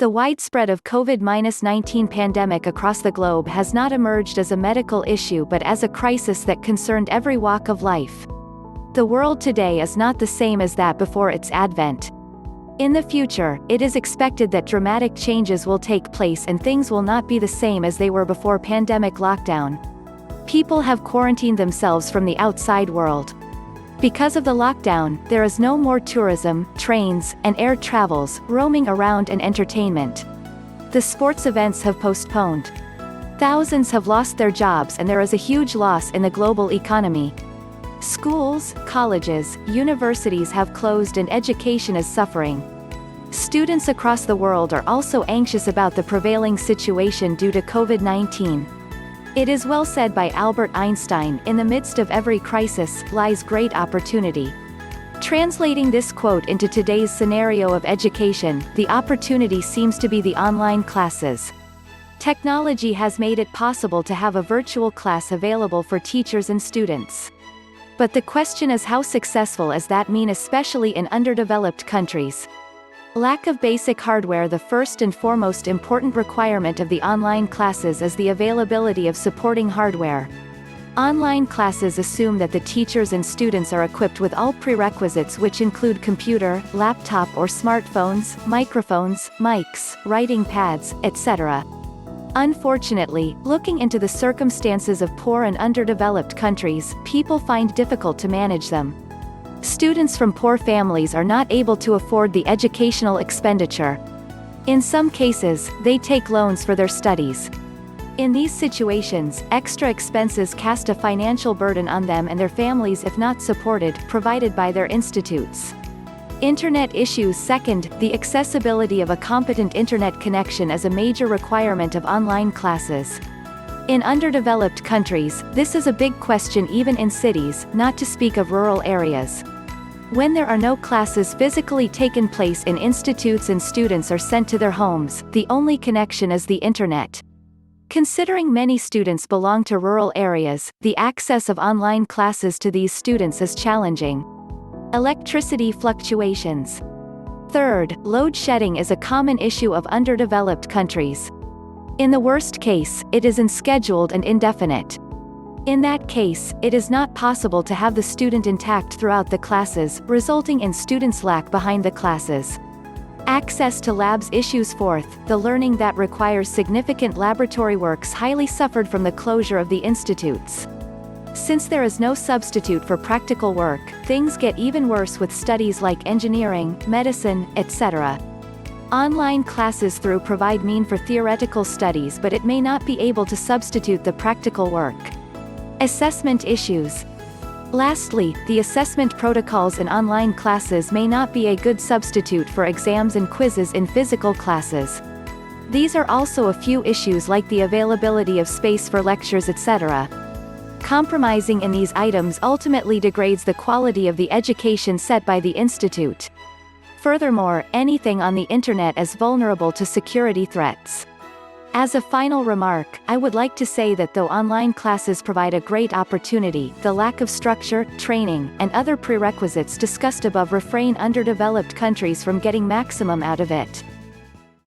The widespread of COVID-19 pandemic across the globe has not emerged as a medical issue but as a crisis that concerned every walk of life. The world today is not the same as that before its advent. In the future, it is expected that dramatic changes will take place and things will not be the same as they were before pandemic lockdown. People have quarantined themselves from the outside world. Because of the lockdown, there is no more tourism, trains, and air travels, roaming around and entertainment. The sports events have postponed. Thousands have lost their jobs and there is a huge loss in the global economy. Schools, colleges, universities have closed and education is suffering. Students across the world are also anxious about the prevailing situation due to COVID-19. It is well said by Albert Einstein, "In the midst of every crisis, lies great opportunity." Translating this quote into today's scenario of education, the opportunity seems to be the online classes. Technology has made it possible to have a virtual class available for teachers and students. But the question is, how successful is that mean, especially in underdeveloped countries? Lack of basic hardware. The first and foremost important requirement of the online classes is the availability of supporting hardware. Online classes assume that the teachers and students are equipped with all prerequisites, which include computer, laptop or smartphones, microphones, mics, writing pads, etc. Unfortunately, looking into the circumstances of poor and underdeveloped countries, people find difficult to manage them. Students from poor families are not able to afford the educational expenditure. In some cases, they take loans for their studies. In these situations, extra expenses cast a financial burden on them and their families if not supported, provided by their institutes. Internet issues. Second, the accessibility of a competent internet connection is a major requirement of online classes. In underdeveloped countries, this is a big question even in cities, not to speak of rural areas. When there are no classes physically taken place in institutes and students are sent to their homes, the only connection is the internet. Considering many students belong to rural areas, the access of online classes to these students is challenging. Electricity fluctuations. Third, load shedding is a common issue of underdeveloped countries. In the worst case, it is unscheduled and indefinite. In that case, it is not possible to have the student intact throughout the classes, resulting in students lag behind the classes. Access to labs issues. Fourth, the learning that requires significant laboratory works highly suffered from the closure of the institutes. Since there is no substitute for practical work, things get even worse with studies like engineering, medicine, etc. Online classes through provide mean for theoretical studies, but it may not be able to substitute the practical work. Assessment issues. Lastly, the assessment protocols in online classes may not be a good substitute for exams and quizzes in physical classes. These are also a few issues like the availability of space for lectures, etc. Compromising in these items ultimately degrades the quality of the education set by the institute. Furthermore, anything on the internet is vulnerable to security threats. As a final remark, I would like to say that though online classes provide a great opportunity, the lack of structure, training, and other prerequisites discussed above refrain underdeveloped countries from getting maximum out of it.